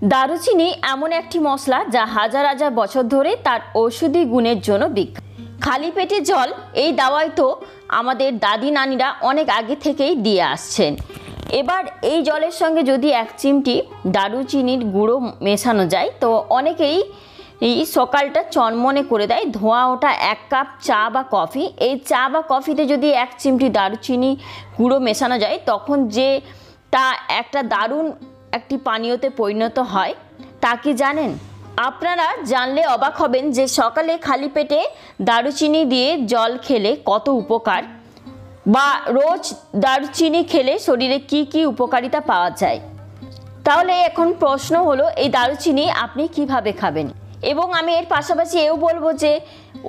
দারুচিনি এমন একটি মশলা যা হাজার হাজার বছর ধরে তার ঔষধি গুণের জন্য বিখ্যাত। খালি পেটে জল, এই দাওয়াই তো আমাদের দাদি নানিরা অনেক আগে থেকেই দিয়ে আসছেন। এবার এই জলের সঙ্গে যদি 1 চিমটি দারুচিনির গুঁড়ো মেশানো যায় তো অনেকেই এই সকালটা চনমনে করে দেয়। ধোঁয়া ওঠা 1 কাপ চা বা কফি, এই চা বা কফিতে যদি 1 চিমটি দারুচিনি গুঁড়ো মেশানো যায় তখন যে তা একটা দারুণ একটি পানীয়তে পরিণত হয়, তা কি জানেন? আপনারা জানলে অবাক হবেন যে সকালে খালি পেটে দারুচিনি দিয়ে জল খেলে কত উপকার, বা রোজ দারুচিনি খেলে শরীরে কি কি উপকারিতা পাওয়া যায়। তাহলে এখন প্রশ্ন হলো, এই দারুচিনি আপনি কিভাবে খাবেন? এবং আমি এর পাশাপাশি এও বলবো যে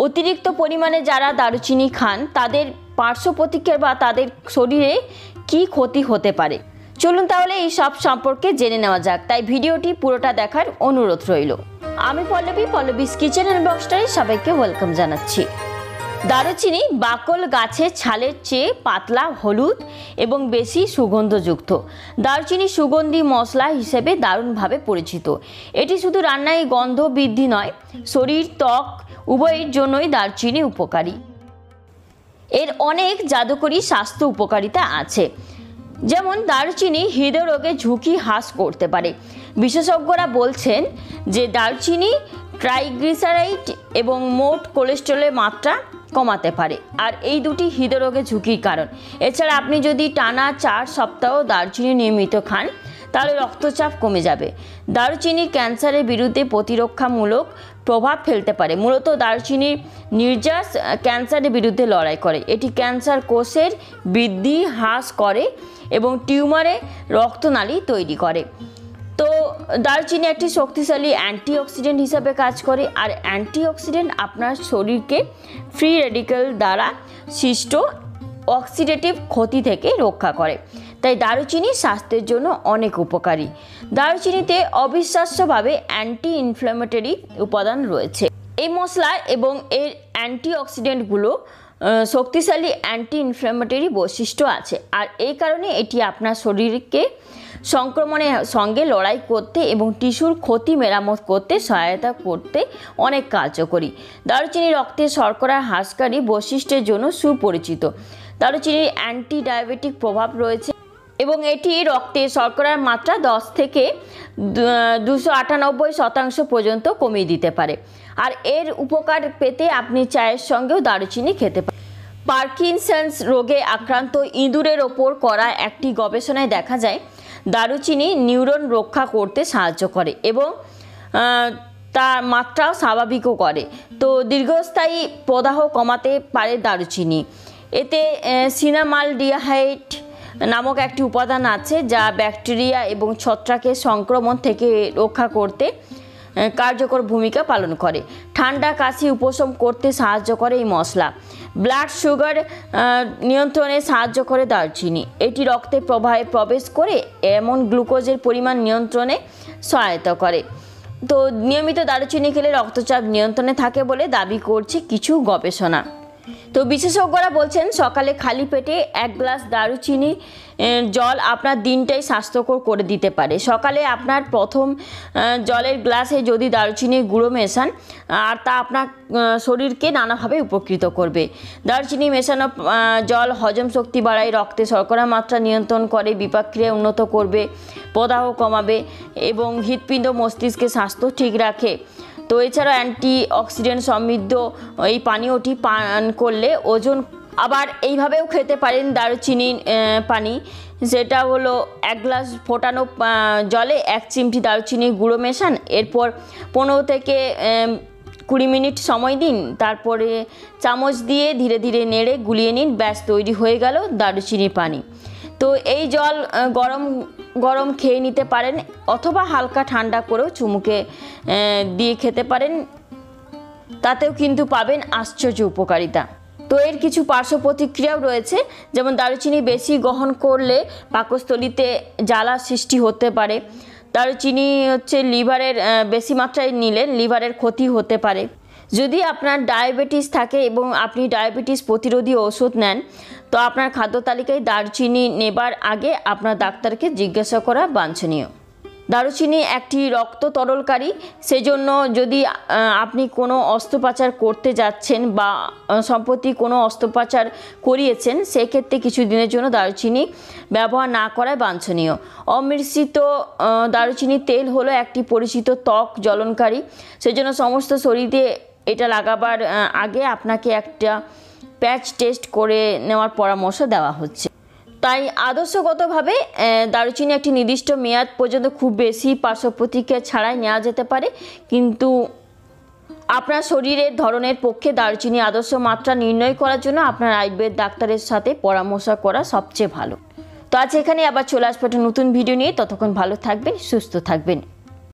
অতিরিক্ত পরিমাণে যারা দারুচিনি খান তাদের পার্শ্ব প্রতিক্রিয়া বা তাদের শরীরে কি ক্ষতি হতে পারে। চলুন তাহলে এই সব সম্পর্কে জেনে নেওয়া যাক, তাই ভিডিওটি পুরোটা দেখার অনুরোধ রইল। আমি পল্লবীস কিচেন অ্যান্ড ব্লগসটারে সবাইকে ওয়েলকাম জানাচ্ছি। দারুচিনি বাকল গাছের ছালের চেয়ে পাতলা, হলুদ এবং বেশি সুগন্ধযুক্ত। দারুচিনি সুগন্ধি মশলা হিসেবে দারুণভাবে পরিচিত। এটি শুধু রান্নায় গন্ধ বৃদ্ধি নয়, শরীর, ত্বক উভয়ের জন্যই দারুচিনি উপকারী। এর অনেক জাদুকরী স্বাস্থ্য উপকারিতা আছে, যেমন দারুচিনি হৃদরোগের ঝুঁকি হ্রাস করতে পারে। বিশেষজ্ঞরা বলছেন যে দারুচিনি ট্রাইগ্লিসারাইড এবং মোট কোলেস্টেরলের মাত্রা কমাতে পারে, আর এই দুটি হৃদরোগের ঝুঁকির কারণ। এছাড়া আপনি যদি টানা 4 সপ্তাহ দারুচিনি নিয়মিত খান তাহলে রক্তচাপ কমে যাবে। দারুচিনি ক্যান্সারের বিরুদ্ধে প্রতিরক্ষামূলক প্রভাব ফেলতে পারে। মূলত দারুচিনির নির্যাস ক্যান্সারের বিরুদ্ধে লড়াই করে। এটি ক্যান্সার কোষের বৃদ্ধি হ্রাস করে এবং টিউমারে রক্তনালী তৈরি করে। তো দারুচিনি একটি শক্তিশালী অ্যান্টিঅক্সিডেন্ট হিসাবে কাজ করে, আর অ্যান্টিঅক্সিডেন্ট আপনার শরীরকে ফ্রি রেডিক্যাল দ্বারা সৃষ্ট অক্সিডেটিভ ক্ষতি থেকে রক্ষা করে। তাই দারুচিনি স্বাস্থ্যের জন্য অনেক উপকারী। দারুচিনিতে অবিশ্বাস্যভাবে অ্যান্টি ইনফ্ল্যামেটরি উপাদান রয়েছে। এই মশলা এবং এর অ্যান্টিঅক্সিডেন্টগুলো শক্তিশালী অ্যান্টি ইনফ্ল্যামেটরি বৈশিষ্ট্য আছে, আর এই কারণে এটি আপনার শরীরকে সংক্রমণের সঙ্গে লড়াই করতে এবং টিস্যুর ক্ষতি মেরামত করতে সহায়তা করতে অনেক কার্যকরী। দারুচিনি রক্তে শর্করা হ্রাসকারী বৈশিষ্ট্যের জন্য সুপরিচিত। দারুচিনির অ্যান্টি ডায়াবেটিক প্রভাব রয়েছে এবং এটি রক্তে শর্করার মাত্রা 10 থেকে 298% পর্যন্ত কমিয়ে দিতে পারে। আর এর উপকার পেতে আপনি চায়ের সঙ্গেও দারুচিনি খেতে পারেন। পার্কিনসন্স রোগে আক্রান্ত ইঁদুরের ওপর করা একটি গবেষণায় দেখা যায় দারুচিনি নিউরন রক্ষা করতে সাহায্য করে এবং তার মাত্রাও স্বাভাবিকও করে। তো দীর্ঘস্থায়ী প্রদাহ কমাতে পারে দারুচিনি। এতে সিনামালডিহাইড নামক একটি উপাদান আছে যা ব্যাকটেরিয়া এবং ছত্রাকের সংক্রমণ থেকে রক্ষা করতে কার্যকর ভূমিকা পালন করে। ঠান্ডা, কাশি উপশম করতে সাহায্য করে এই মশলা। ব্লাড সুগার নিয়ন্ত্রণে সাহায্য করে দারুচিনি। এটি রক্তে প্রবাহে প্রবেশ করে এমন গ্লুকোজের পরিমাণ নিয়ন্ত্রণে সহায়তা করে। তো নিয়মিত দারুচিনি খেলে রক্তচাপ নিয়ন্ত্রণে থাকে বলে দাবি করছে কিছু গবেষণা। তো বিশেষজ্ঞরা বলছেন সকালে খালি পেটে 1 গ্লাস দারুচিনি জল আপনার দিনটাই স্বাস্থ্যকর করে দিতে পারে। সকালে আপনার প্রথম জলের গ্লাসে যদি দারুচিনির গুঁড়ো মেশান, আর তা আপনার শরীরকে নানাভাবে উপকৃত করবে। দারুচিনি মেশানো জল হজম শক্তি বাড়ায়, রক্তে শর্করা মাত্রা নিয়ন্ত্রণ করে, বিপাকক্রিয়া উন্নত করবে, প্রদাহ কমাবে এবং হৃৎপিণ্ড মস্তিষ্কের স্বাস্থ্য ঠিক রাখে। তো এছাড়া অ্যান্টি অক্সিডেন্ট সমৃদ্ধ এই পানীয়টি পান করলে ওজন। আবার এইভাবেও খেতে পারেন দারুচিনি পানি, সেটা হলো 1 গ্লাস ফোটানো জলে 1 চিমটি দারুচিনির গুঁড়ো মেশান, এরপর 15 থেকে 20 মিনিট সময় দিন, তারপরে চামচ দিয়ে ধীরে ধীরে নেড়ে গুলিয়ে নিন, ব্যাস তৈরি হয়ে গেল দারুচিনির পানি। তো এই জল গরম গরম খেয়ে নিতে পারেন অথবা হালকা ঠান্ডা করেও চুমুকে দিয়ে খেতে পারেন, তাতেও কিন্তু পাবেন আশ্চর্য উপকারিতা। তো এর কিছু পার্শ্ব প্রতিক্রিয়াও রয়েছে, যেমন দারুচিনি বেশি গ্রহণ করলে পাকস্থলীতে জ্বালা সৃষ্টি হতে পারে। দারুচিনি লিভারের বেশি মাত্রায় নিলে লিভারের ক্ষতি হতে পারে। যদি আপনার ডায়াবেটিস থাকে এবং আপনি ডায়াবেটিস প্রতিরোধী ওষুধ নেন, তো আপনার খাদ্য তালিকায় দারুচিনি নেবার আগে আপনার ডাক্তারকে জিজ্ঞাসা করা বাঞ্ছনীয়। দারুচিনি একটি রক্ত তরলকারী, সেজন্য যদি আপনি কোনো অস্ত্রোপচার করতে যাচ্ছেন বা সম্প্রতি কোনো অস্ত্রোপচার করিয়েছেন, সেক্ষেত্রে কিছু দিনের জন্য দারুচিনি ব্যবহার না করাই বাঞ্ছনীয়। অমিশ্রিত দারুচিনি তেল হলো একটি পরিচিত ত্বক জ্বলনকারী, সেজন্য সমস্ত শরীরে এটা লাগাবার আগে আপনাকে একটা প্যাচ টেস্ট করে নেওয়ার পরামর্শ দেওয়া হচ্ছে। তাই আদর্শগতভাবে দারুচিনি একটি নির্দিষ্ট মেয়াদ পর্যন্ত খুব বেশি পার্শ্ব প্রতিক্রিয়া ছাড়াই নেওয়া যেতে পারে, কিন্তু আপনার শরীরের ধরনের পক্ষে দারুচিনি আদর্শ মাত্রা নির্ণয় করার জন্য আপনার আয়ুর্বেদ ডাক্তারের সাথে পরামর্শ করা সবচেয়ে ভালো। তো আজ এখানে আবার চলে আসবো একটা নতুন ভিডিও নিয়ে। ততক্ষণ ভালো থাকবেন, সুস্থ থাকবেন।